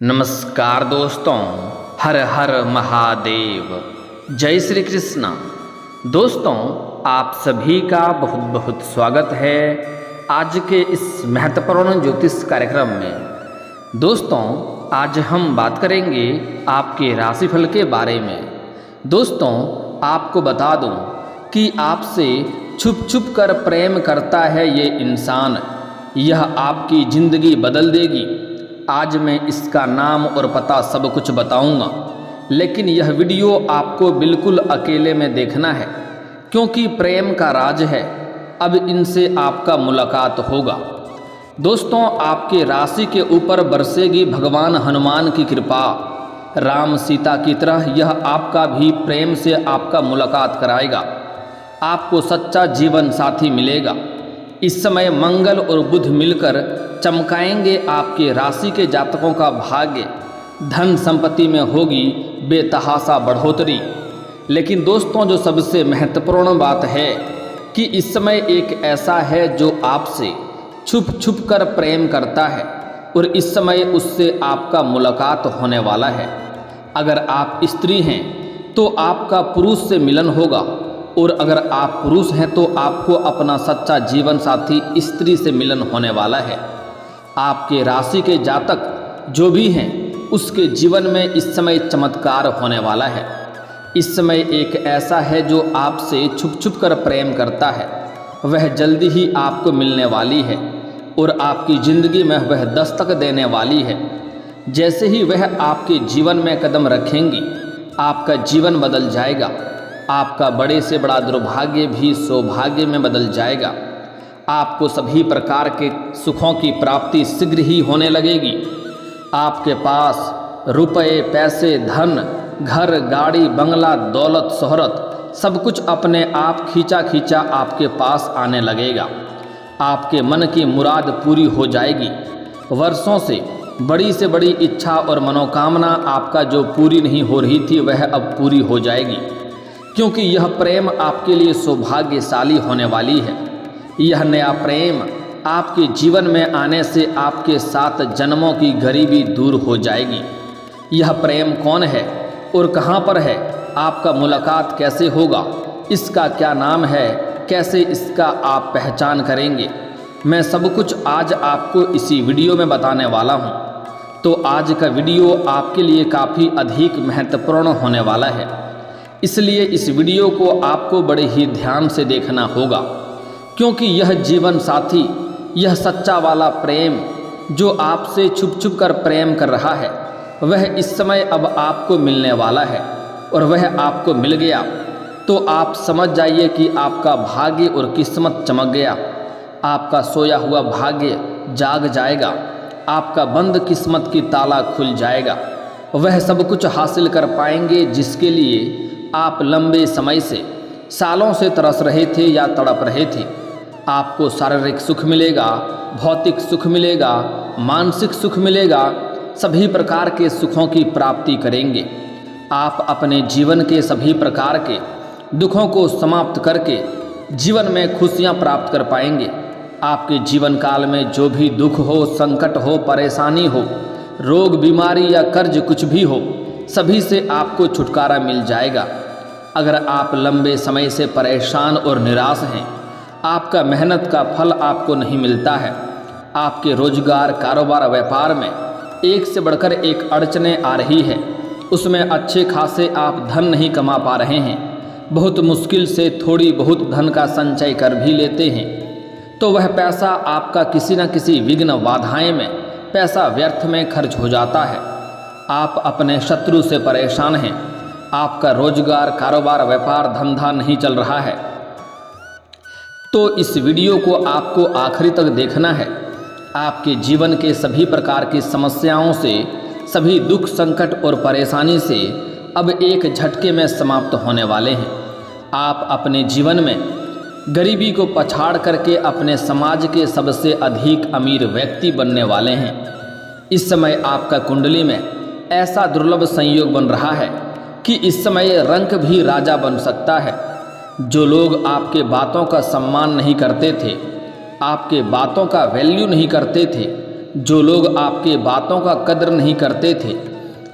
नमस्कार दोस्तों, हर हर महादेव, जय श्री कृष्णा। दोस्तों, आप सभी का बहुत बहुत स्वागत है आज के इस महत्वपूर्ण ज्योतिष कार्यक्रम में। दोस्तों, आज हम बात करेंगे आपके राशिफल के बारे में। दोस्तों, आपको बता दूं कि आपसे छुप छुप कर प्रेम करता है ये इंसान, यह आपकी ज़िंदगी बदल देगी। आज मैं इसका नाम और पता सब कुछ बताऊंगा, लेकिन यह वीडियो आपको बिल्कुल अकेले में देखना है, क्योंकि प्रेम का राज है। अब इनसे आपका मुलाकात होगा। दोस्तों, आपके राशि के ऊपर बरसेगी भगवान हनुमान की कृपा। राम सीता की तरह यह आपका भी प्रेम से आपका मुलाकात कराएगा। आपको सच्चा जीवन साथी मिलेगा। इस समय मंगल और बुध मिलकर चमकाएंगे आपके राशि के जातकों का भाग्य। धन संपत्ति में होगी बेतहाशा बढ़ोतरी। लेकिन दोस्तों, जो सबसे महत्वपूर्ण बात है कि इस समय एक ऐसा है जो आपसे छुप छुप कर प्रेम करता है और इस समय उससे आपका मुलाकात होने वाला है। अगर आप स्त्री हैं तो आपका पुरुष से मिलन होगा, और अगर आप पुरुष हैं तो आपको अपना सच्चा जीवन साथी स्त्री से मिलन होने वाला है। आपके राशि के जातक जो भी हैं उसके जीवन में इस समय चमत्कार होने वाला है। इस समय एक ऐसा है जो आपसे छुप छुप कर प्रेम करता है, वह जल्दी ही आपको मिलने वाली है और आपकी ज़िंदगी में वह दस्तक देने वाली है। जैसे ही वह आपके जीवन में कदम रखेंगी, आपका जीवन बदल जाएगा। आपका बड़े से बड़ा दुर्भाग्य भी सौभाग्य में बदल जाएगा। आपको सभी प्रकार के सुखों की प्राप्ति शीघ्र ही होने लगेगी। आपके पास रुपए, पैसे, धन, घर, गाड़ी, बंगला, दौलत, शोहरत सब कुछ अपने आप खींचा खींचा आपके पास आने लगेगा। आपके मन की मुराद पूरी हो जाएगी। वर्षों से बड़ी इच्छा और मनोकामना आपका जो पूरी नहीं हो रही थी, वह अब पूरी हो जाएगी, क्योंकि यह प्रेम आपके लिए सौभाग्यशाली होने वाली है। यह नया प्रेम आपके जीवन में आने से आपके 7 जन्मों की गरीबी दूर हो जाएगी। यह प्रेम कौन है और कहाँ पर है, आपका मुलाकात कैसे होगा, इसका क्या नाम है, कैसे इसका आप पहचान करेंगे, मैं सब कुछ आज आपको इसी वीडियो में बताने वाला हूँ। तो आज का वीडियो आपके लिए काफ़ी अधिक महत्वपूर्ण होने वाला है, इसलिए इस वीडियो को आपको बड़े ही ध्यान से देखना होगा, क्योंकि यह जीवन साथी, यह सच्चा वाला प्रेम जो आपसे छुप छुप कर प्रेम कर रहा है, वह इस समय अब आपको मिलने वाला है। और वह आपको मिल गया तो आप समझ जाइए कि आपका भाग्य और किस्मत चमक गया। आपका सोया हुआ भाग्य जाग जाएगा। आपका बंद किस्मत की ताला खुल जाएगा। वह सब कुछ हासिल कर पाएंगे जिसके लिए आप लंबे समय से, सालों से तरस रहे थे या तड़प रहे थे। आपको शारीरिक सुख मिलेगा, भौतिक सुख मिलेगा, मानसिक सुख मिलेगा, सभी प्रकार के सुखों की प्राप्ति करेंगे। आप अपने जीवन के सभी प्रकार के दुखों को समाप्त करके जीवन में खुशियां प्राप्त कर पाएंगे। आपके जीवन काल में जो भी दुख हो, संकट हो, परेशानी हो, रोग, बीमारी या कर्ज कुछ भी हो, सभी से आपको छुटकारा मिल जाएगा। अगर आप लंबे समय से परेशान और निराश हैं, आपका मेहनत का फल आपको नहीं मिलता है, आपके रोजगार, कारोबार, व्यापार में एक से बढ़कर एक अड़चनें आ रही है, उसमें अच्छे खासे आप धन नहीं कमा पा रहे हैं, बहुत मुश्किल से थोड़ी बहुत धन का संचय कर भी लेते हैं, तो वह पैसा आपका किसी न किसी विघ्न, बाधाएं में पैसा व्यर्थ में खर्च हो जाता है। आप अपने शत्रु से परेशान हैं, आपका रोजगार, कारोबार, व्यापार, धंधा नहीं चल रहा है, तो इस वीडियो को आपको आखिरी तक देखना है। आपके जीवन के सभी प्रकार की समस्याओं से, सभी दुख, संकट और परेशानी से अब एक झटके में समाप्त होने वाले हैं। आप अपने जीवन में गरीबी को पछाड़ करके अपने समाज के सबसे अधिक अमीर व्यक्ति बनने वाले हैं। इस समय आपका कुंडली में ऐसा दुर्लभ संयोग बन रहा है कि इस समय रंक भी राजा बन सकता है। जो लोग आपके बातों का सम्मान नहीं करते थे, आपके बातों का वैल्यू नहीं करते थे, जो लोग आपके बातों का कद्र नहीं करते थे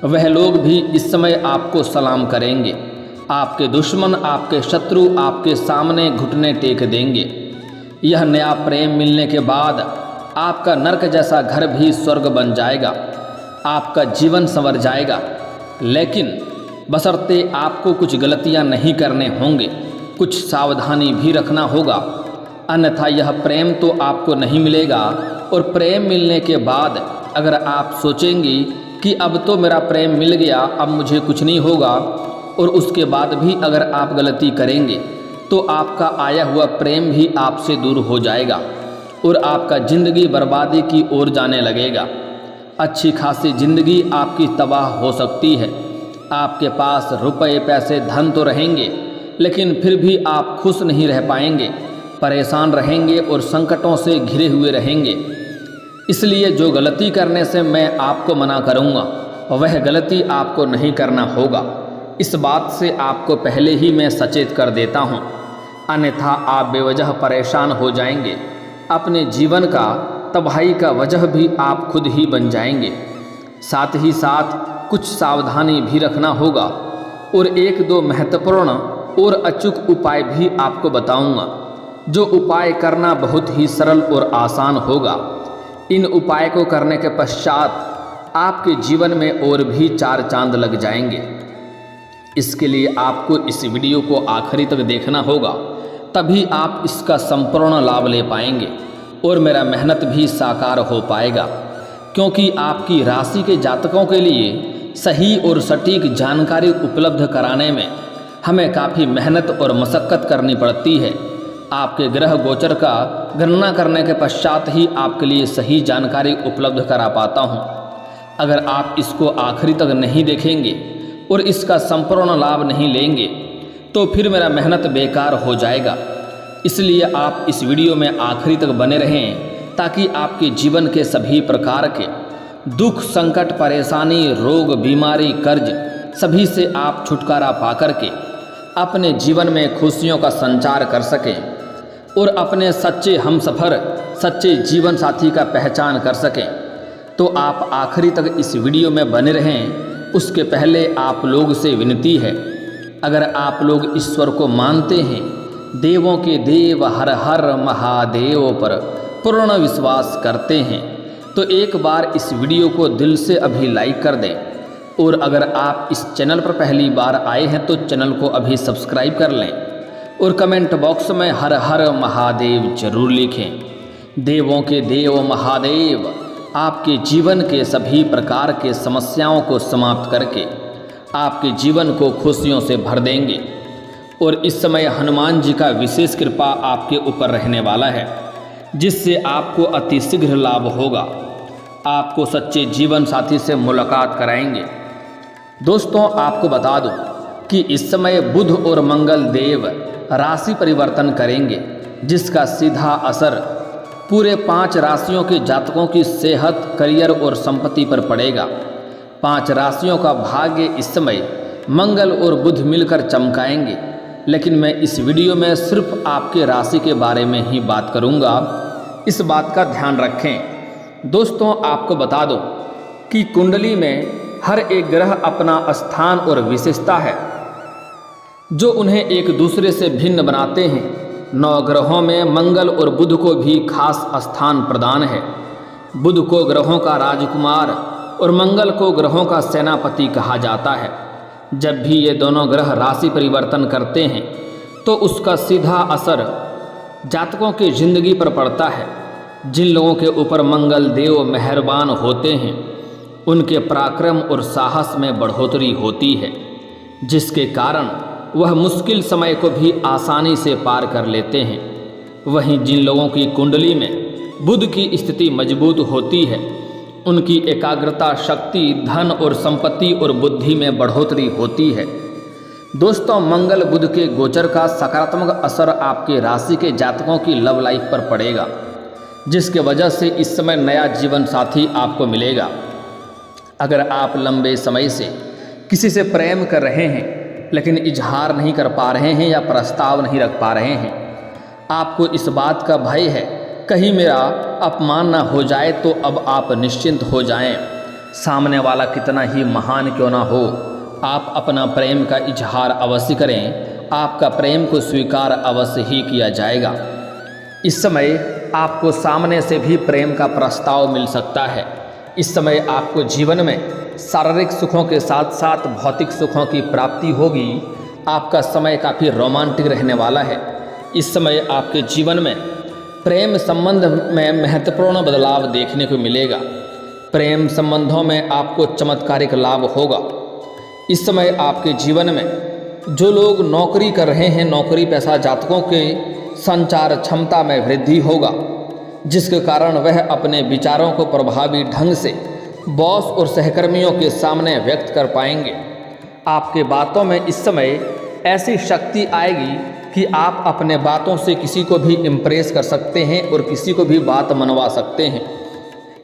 वह लोग भी इस समय आपको सलाम करेंगे। आपके दुश्मन, आपके शत्रु आपके सामने घुटने टेक देंगे। यह नया प्रेम मिलने के बाद आपका नरक जैसा घर भी स्वर्ग बन जाएगा। आपका जीवन संवर जाएगा, लेकिन बशर्ते आपको कुछ गलतियां नहीं करने होंगे, कुछ सावधानी भी रखना होगा, अन्यथा यह प्रेम तो आपको नहीं मिलेगा। और प्रेम मिलने के बाद अगर आप सोचेंगी कि अब तो मेरा प्रेम मिल गया, अब मुझे कुछ नहीं होगा, और उसके बाद भी अगर आप गलती करेंगे तो आपका आया हुआ प्रेम भी आपसे दूर हो जाएगा और आपका ज़िंदगी बर्बादी की ओर जाने लगेगा। अच्छी खासी ज़िंदगी आपकी तबाह हो सकती है। आपके पास रुपए पैसे धन तो रहेंगे, लेकिन फिर भी आप खुश नहीं रह पाएंगे, परेशान रहेंगे और संकटों से घिरे हुए रहेंगे। इसलिए जो गलती करने से मैं आपको मना करूँगा वह गलती आपको नहीं करना होगा। इस बात से आपको पहले ही मैं सचेत कर देता हूँ, अन्यथा आप बेवजह परेशान हो जाएंगे। अपने जीवन का तबाही का वजह भी आप खुद ही बन जाएंगे। साथ ही साथ कुछ सावधानी भी रखना होगा और एक दो महत्वपूर्ण और अचूक उपाय भी आपको बताऊंगा, जो उपाय करना बहुत ही सरल और आसान होगा। इन उपाय को करने के पश्चात आपके जीवन में और भी चार चांद लग जाएंगे। इसके लिए आपको इस वीडियो को आखिरी तक देखना होगा, तभी आप इसका संपूर्ण लाभ ले पाएंगे और मेरा मेहनत भी साकार हो पाएगा। क्योंकि आपकी राशि के जातकों के लिए सही और सटीक जानकारी उपलब्ध कराने में हमें काफ़ी मेहनत और मशक्क़त करनी पड़ती है। आपके ग्रह गोचर का गणना करने के पश्चात ही आपके लिए सही जानकारी उपलब्ध करा पाता हूँ। अगर आप इसको आखिरी तक नहीं देखेंगे और इसका संपूर्ण लाभ नहीं लेंगे तो फिर मेरा मेहनत बेकार हो जाएगा। इसलिए आप इस वीडियो में आखिरी तक बने रहें, ताकि आपके जीवन के सभी प्रकार के दुख, संकट, परेशानी, रोग, बीमारी, कर्ज सभी से आप छुटकारा पा करके अपने जीवन में खुशियों का संचार कर सकें और अपने सच्चे हमसफ़र, सच्चे जीवन साथी का पहचान कर सकें। तो आप आखिरी तक इस वीडियो में बने रहें। उसके पहले आप लोग से विनती है, अगर आप लोग ईश्वर को मानते हैं, देवों के देव हर हर महादेव पर पूर्ण विश्वास करते हैं, तो एक बार इस वीडियो को दिल से अभी लाइक कर दें। और अगर आप इस चैनल पर पहली बार आए हैं तो चैनल को अभी सब्सक्राइब कर लें और कमेंट बॉक्स में हर हर महादेव जरूर लिखें। देवों के देव महादेव आपके जीवन के सभी प्रकार के समस्याओं को समाप्त करके आपके जीवन को खुशियों से भर देंगे। और इस समय हनुमान जी का विशेष कृपा आपके ऊपर रहने वाला है, जिससे आपको अतिशीघ्र लाभ होगा। आपको सच्चे जीवन साथी से मुलाकात कराएंगे। दोस्तों, आपको बता दूं कि इस समय बुध और मंगल देव राशि परिवर्तन करेंगे, जिसका सीधा असर पूरे 5 राशियों के जातकों की सेहत, करियर और संपत्ति पर पड़ेगा। 5 राशियों का भाग्य इस समय मंगल और बुध मिलकर चमकाएंगे, लेकिन मैं इस वीडियो में सिर्फ आपके राशि के बारे में ही बात करूंगा। इस बात का ध्यान रखें। दोस्तों, आपको बता दो कि कुंडली में हर एक ग्रह अपना स्थान और विशेषता है, जो उन्हें एक दूसरे से भिन्न बनाते हैं। 9 ग्रहों में मंगल और बुध को भी खास स्थान प्रदान है। बुध को ग्रहों का राजकुमार और मंगल को ग्रहों का सेनापति कहा जाता है। जब भी ये दोनों ग्रह राशि परिवर्तन करते हैं तो उसका सीधा असर जातकों की जिंदगी पर पड़ता है। जिन लोगों के ऊपर मंगल देव मेहरबान होते हैं उनके पराक्रम और साहस में बढ़ोतरी होती है, जिसके कारण वह मुश्किल समय को भी आसानी से पार कर लेते हैं। वहीं जिन लोगों की कुंडली में बुध की स्थिति मजबूत होती है उनकी एकाग्रता, शक्ति, धन और संपत्ति और बुद्धि में बढ़ोतरी होती है। दोस्तों, मंगल बुध के गोचर का सकारात्मक असर आपके राशि के जातकों की लव लाइफ पर पड़ेगा, जिसके वजह से इस समय नया जीवन साथी आपको मिलेगा। अगर आप लंबे समय से किसी से प्रेम कर रहे हैं लेकिन इजहार नहीं कर पा रहे हैं या प्रस्ताव नहीं रख पा रहे हैं, आपको इस बात का भय है कहीं मेरा अपमान ना हो जाए तो अब आप निश्चिंत हो जाएं। सामने वाला कितना ही महान क्यों ना हो, आप अपना प्रेम का इजहार अवश्य करें, आपका प्रेम को स्वीकार अवश्य ही किया जाएगा। इस समय आपको सामने से भी प्रेम का प्रस्ताव मिल सकता है। इस समय आपको जीवन में शारीरिक सुखों के साथ साथ भौतिक सुखों की प्राप्ति होगी। आपका समय काफ़ी रोमांटिक रहने वाला है। इस समय आपके जीवन में प्रेम संबंध में महत्वपूर्ण बदलाव देखने को मिलेगा। प्रेम संबंधों में आपको चमत्कारिक लाभ होगा। इस समय आपके जीवन में जो लोग नौकरी कर रहे हैं, नौकरी पेशा जातकों के संचार क्षमता में वृद्धि होगा, जिसके कारण वह अपने विचारों को प्रभावी ढंग से बॉस और सहकर्मियों के सामने व्यक्त कर पाएंगे। आपके बातों में इस समय ऐसी शक्ति आएगी कि आप अपने बातों से किसी को भी इम्प्रेस कर सकते हैं और किसी को भी बात मनवा सकते हैं।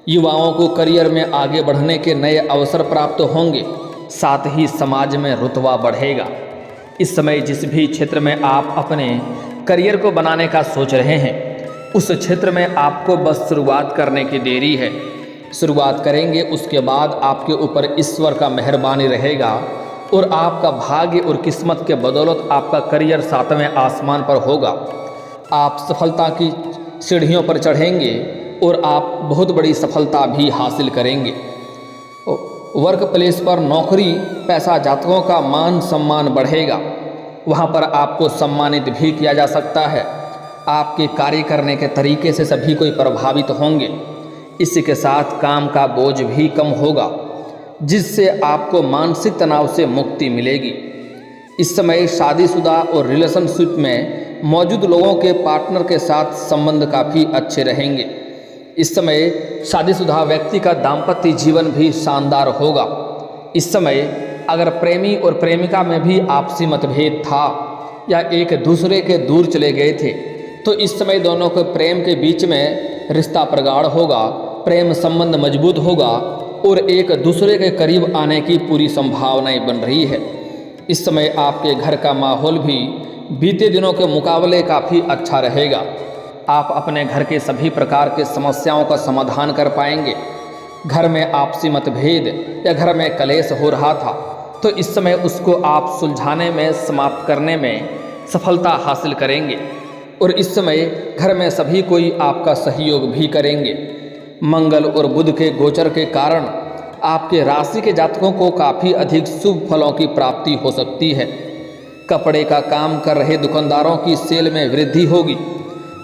युवाओं को करियर में आगे बढ़ने के नए अवसर प्राप्त होंगे, साथ ही समाज में रुतबा बढ़ेगा। इस समय जिस भी क्षेत्र में आप अपने करियर को बनाने का सोच रहे हैं, उस क्षेत्र में आपको बस शुरुआत करने की देरी है। शुरुआत करेंगे, उसके बाद आपके ऊपर ईश्वर का मेहरबानी रहेगा और आपका भाग्य और किस्मत के बदौलत आपका करियर 7वें आसमान पर होगा। आप सफलता की सीढ़ियों पर चढ़ेंगे और आप बहुत बड़ी सफलता भी हासिल करेंगे। वर्क प्लेस पर नौकरी पेशा जातकों का मान सम्मान बढ़ेगा। वहाँ पर आपको सम्मानित भी किया जा सकता है। आपके कार्य करने के तरीके से सभी कोई प्रभावित होंगे। इसी के साथ काम का बोझ भी कम होगा, जिससे आपको मानसिक तनाव से मुक्ति मिलेगी। इस समय शादीशुदा और रिलेशनशिप में मौजूद लोगों के पार्टनर के साथ संबंध काफ़ी अच्छे रहेंगे। इस समय शादीशुदा व्यक्ति का दाम्पत्य जीवन भी शानदार होगा। इस समय अगर प्रेमी और प्रेमिका में भी आपसी मतभेद था या एक दूसरे के दूर चले गए थे, तो इस समय दोनों के प्रेम के बीच में रिश्ता प्रगाढ़ होगा, प्रेम संबंध मजबूत होगा और एक दूसरे के करीब आने की पूरी संभावनाएं बन रही है। इस समय आपके घर का माहौल भी बीते दिनों के मुकाबले काफ़ी अच्छा रहेगा। आप अपने घर के सभी प्रकार के समस्याओं का समाधान कर पाएंगे। घर में आपसी मतभेद या घर में कलेश हो रहा था, तो इस समय उसको आप सुलझाने में, समाप्त करने में सफलता हासिल करेंगे और इस समय घर में सभी कोई आपका सहयोग भी करेंगे। मंगल और बुध के गोचर के कारण आपके राशि के जातकों को काफ़ी अधिक शुभ फलों की प्राप्ति हो सकती है। कपड़े का काम कर रहे दुकानदारों की सेल में वृद्धि होगी,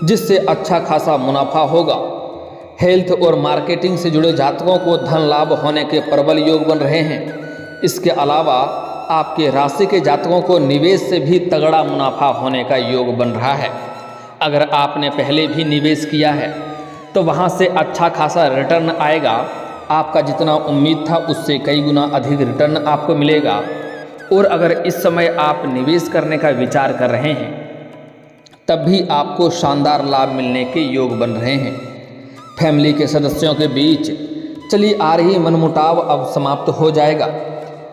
जिससे अच्छा खासा मुनाफा होगा। हेल्थ और मार्केटिंग से जुड़े जातकों को धन लाभ होने के प्रबल योग बन रहे हैं। इसके अलावा आपके राशि के जातकों को निवेश से भी तगड़ा मुनाफा होने का योग बन रहा है। अगर आपने पहले भी निवेश किया है तो वहाँ से अच्छा खासा रिटर्न आएगा। आपका जितना उम्मीद था उससे कई गुना अधिक रिटर्न आपको मिलेगा। और अगर इस समय आप निवेश करने का विचार कर रहे हैं, तब भी आपको शानदार लाभ मिलने के योग बन रहे हैं। फैमिली के सदस्यों के बीच चली आ रही मनमुटाव अब समाप्त हो जाएगा,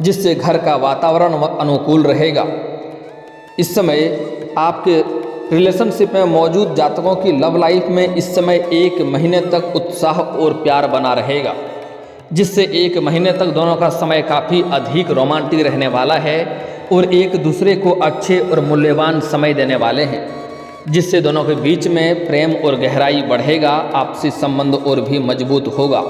जिससे घर का वातावरण अनुकूल रहेगा। इस समय आपके रिलेशनशिप में मौजूद जातकों की लव लाइफ में इस समय 1 महीने तक उत्साह और प्यार बना रहेगा, जिससे 1 महीने तक दोनों का समय काफ़ी अधिक रोमांटिक रहने वाला है और एक दूसरे को अच्छे और मूल्यवान समय देने वाले हैं, जिससे दोनों के बीच में प्रेम और गहराई बढ़ेगा। आपसी संबंध और भी मजबूत होगा।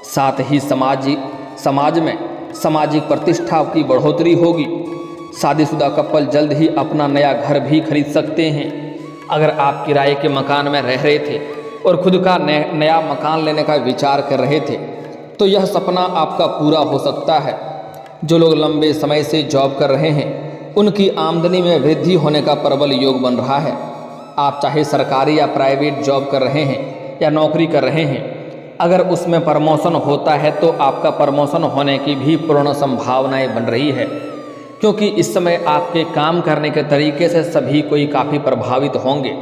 साथ ही समाज में सामाजिक प्रतिष्ठा की बढ़ोतरी होगी। शादीशुदा कपल जल्द ही अपना नया घर भी खरीद सकते हैं। अगर आप किराए के मकान में रह रहे थे और खुद का नया मकान लेने का विचार कर रहे थे, तो यह सपना आपका पूरा हो सकता है। जो लोग लंबे समय से जॉब कर रहे हैं, उनकी आमदनी में वृद्धि होने का प्रबल योग बन रहा है। आप चाहे सरकारी या प्राइवेट जॉब कर रहे हैं या नौकरी कर रहे हैं, अगर उसमें प्रमोशन होता है तो आपका प्रमोशन होने की भी पूर्ण संभावनाएं बन रही है, क्योंकि इस समय आपके काम करने के तरीके से सभी कोई काफ़ी प्रभावित होंगे।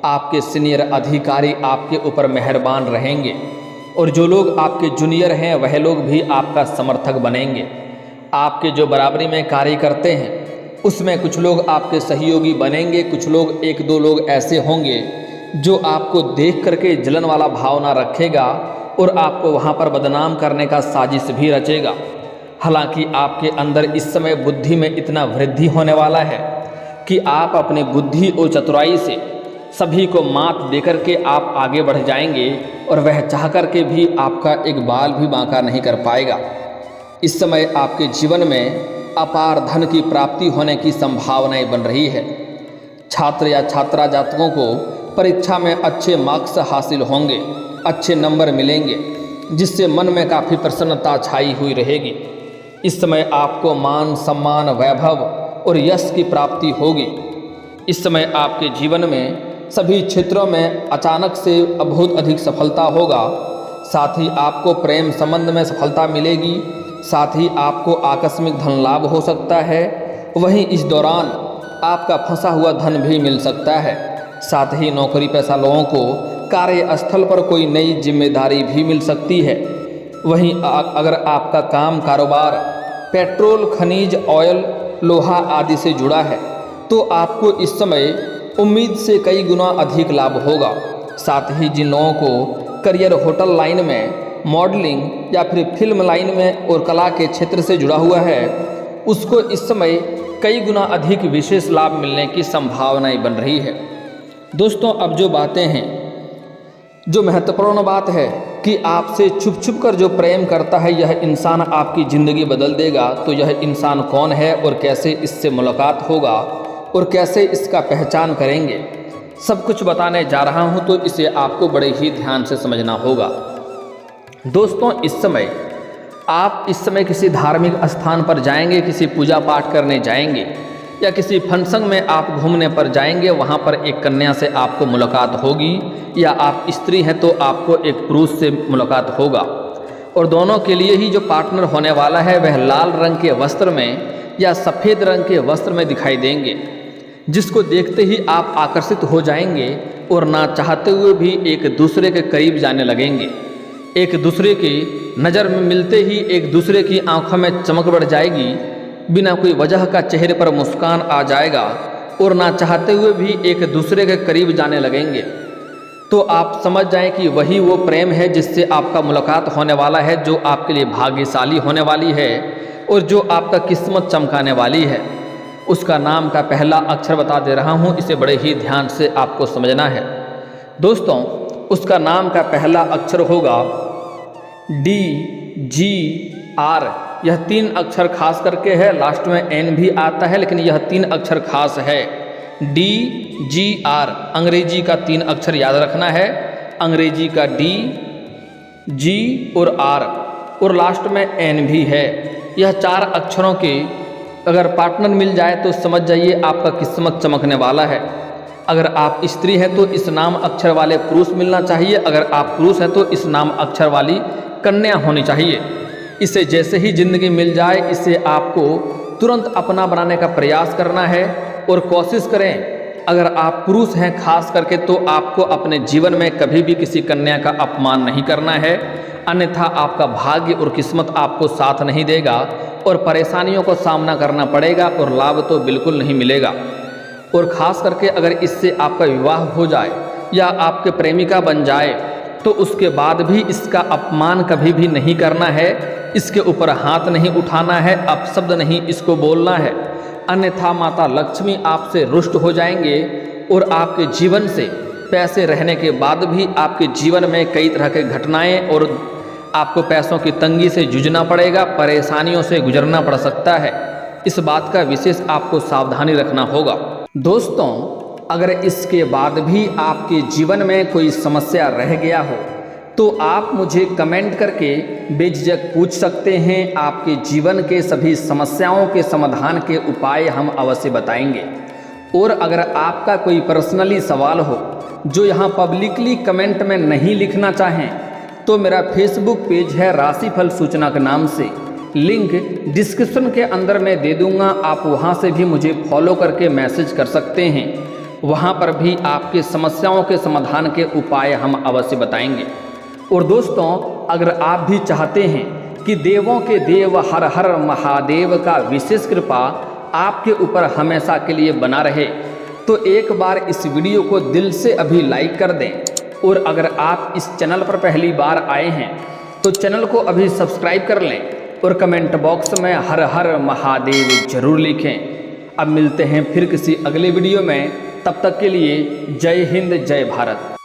आपके सीनियर अधिकारी आपके ऊपर मेहरबान रहेंगे और जो लोग आपके जूनियर हैं वह लोग भी आपका समर्थक बनेंगे। आपके जो बराबरी में कार्य करते हैं उसमें कुछ लोग आपके सहयोगी बनेंगे। कुछ लोग 1-2 लोग ऐसे होंगे जो आपको देख करके जलन वाला भावना रखेगा और आपको वहाँ पर बदनाम करने का साजिश भी रचेगा। हालांकि आपके अंदर इस समय बुद्धि में इतना वृद्धि होने वाला है कि आप अपने बुद्धि और चतुराई से सभी को मात देकर के आप आगे बढ़ जाएंगे और वह चाह कर के भी आपका एक बाल भी बांका नहीं कर पाएगा। इस समय आपके जीवन में अपार धन की प्राप्ति होने की संभावनाएं बन रही है। छात्र या छात्रा जातकों को परीक्षा में अच्छे मार्क्स हासिल होंगे, अच्छे नंबर मिलेंगे, जिससे मन में काफ़ी प्रसन्नता छाई हुई रहेगी। इस समय आपको मान सम्मान वैभव और यश की प्राप्ति होगी। इस समय आपके जीवन में सभी क्षेत्रों में अचानक से बहुत अधिक सफलता होगा। साथ ही आपको प्रेम संबंध में सफलता मिलेगी, साथ ही आपको आकस्मिक धन लाभ हो सकता है। वहीं इस दौरान आपका फंसा हुआ धन भी मिल सकता है। साथ ही नौकरी पेशा लोगों को कार्यस्थल पर कोई नई जिम्मेदारी भी मिल सकती है। वहीं अगर आपका काम कारोबार पेट्रोल, खनिज, ऑयल, लोहा आदि से जुड़ा है तो आपको इस समय उम्मीद से कई गुना अधिक लाभ होगा। साथ ही जिन लोगों को करियर होटल लाइन में, मॉडलिंग या फिर फिल्म लाइन में और कला के क्षेत्र से जुड़ा हुआ है, उसको इस समय कई गुना अधिक विशेष लाभ मिलने की संभावनाएं बन रही है। दोस्तों, अब जो बातें हैं, जो महत्वपूर्ण बात है कि आपसे छुप छुप कर जो प्रेम करता है यह इंसान आपकी ज़िंदगी बदल देगा। तो यह इंसान कौन है और कैसे इससे मुलाकात होगा और कैसे इसका पहचान करेंगे, सब कुछ बताने जा रहा हूं, तो इसे आपको बड़े ही ध्यान से समझना होगा। दोस्तों, आप इस समय किसी धार्मिक स्थान पर जाएंगे, किसी पूजा पाठ करने जाएंगे या किसी फंक्शन में आप घूमने पर जाएंगे, वहाँ पर एक कन्या से आपको मुलाकात होगी, या आप स्त्री हैं तो आपको एक पुरुष से मुलाकात होगा। और दोनों के लिए ही जो पार्टनर होने वाला है वह लाल रंग के वस्त्र में या सफ़ेद रंग के वस्त्र में दिखाई देंगे, जिसको देखते ही आप आकर्षित हो जाएंगे और ना चाहते हुए भी एक दूसरे के करीब जाने लगेंगे। एक दूसरे की नज़र में मिलते ही एक दूसरे की आंखों में चमक बढ़ जाएगी, बिना कोई वजह का चेहरे पर मुस्कान आ जाएगा और ना चाहते हुए भी एक दूसरे के करीब जाने लगेंगे। तो आप समझ जाएं कि वही वो प्रेम है जिससे आपका मुलाकात होने वाला है, जो आपके लिए भाग्यशाली होने वाली है और जो आपका किस्मत चमकाने वाली है। उसका नाम का पहला अक्षर बता दे रहा हूँ, इसे बड़े ही ध्यान से आपको समझना है। दोस्तों, उसका नाम का पहला अक्षर होगा DGR। यह 3 अक्षर खास करके है, लास्ट में N भी आता है, लेकिन यह 3 अक्षर खास है। DGR अंग्रेजी का 3 अक्षर याद रखना है। अंग्रेजी का D, G और R और लास्ट में N भी है। यह 4 अक्षरों के अगर पार्टनर मिल जाए तो समझ जाइए आपका किस्मत चमकने वाला है। अगर आप स्त्री हैं तो इस नाम अक्षर वाले पुरुष मिलना चाहिए, अगर आप पुरुष हैं तो इस नाम अक्षर वाली कन्या होनी चाहिए। इसे जैसे ही जिंदगी मिल जाए इसे आपको तुरंत अपना बनाने का प्रयास करना है और कोशिश करें, अगर आप पुरुष हैं खास करके, तो आपको अपने जीवन में कभी भी किसी कन्या का अपमान नहीं करना है, अन्यथा आपका भाग्य और किस्मत आपको साथ नहीं देगा और परेशानियों को सामना करना पड़ेगा और लाभ तो बिल्कुल नहीं मिलेगा। और ख़ास करके अगर इससे आपका विवाह हो जाए या आपके प्रेमिका बन जाए तो उसके बाद भी इसका अपमान कभी भी नहीं करना है, इसके ऊपर हाथ नहीं उठाना है, अपशब्द नहीं इसको बोलना है, अन्यथा माता लक्ष्मी आपसे रुष्ट हो जाएंगे और आपके जीवन से पैसे रहने के बाद भी आपके जीवन में कई तरह के घटनाएं और आपको पैसों की तंगी से जूझना पड़ेगा, परेशानियों से गुजरना पड़ सकता है। इस बात का विशेष आपको सावधानी रखना होगा। दोस्तों, अगर इसके बाद भी आपके जीवन में कोई समस्या रह गया हो तो आप मुझे कमेंट करके बेझिझक पूछ सकते हैं। आपके जीवन के सभी समस्याओं के समाधान के उपाय हम अवश्य बताएंगे। और अगर आपका कोई पर्सनली सवाल हो जो यहाँ पब्लिकली कमेंट में नहीं लिखना चाहें तो मेरा फेसबुक पेज है राशिफल सूचना के नाम से, लिंक डिस्क्रिप्शन के अंदर मैं दे दूंगा, आप वहां से भी मुझे फॉलो करके मैसेज कर सकते हैं। वहां पर भी आपके समस्याओं के समाधान के उपाय हम अवश्य बताएंगे। और दोस्तों, अगर आप भी चाहते हैं कि देवों के देव हर हर महादेव का विशेष कृपा आपके ऊपर हमेशा के लिए बना रहे तो एक बार इस वीडियो को दिल से अभी लाइक कर दें। और अगर आप इस चैनल पर पहली बार आए हैं तो चैनल को अभी सब्सक्राइब कर लें और कमेंट बॉक्स में हर हर महादेव जरूर लिखें। अब मिलते हैं फिर किसी अगले वीडियो में, तब तक के लिए जय हिंद जय भारत।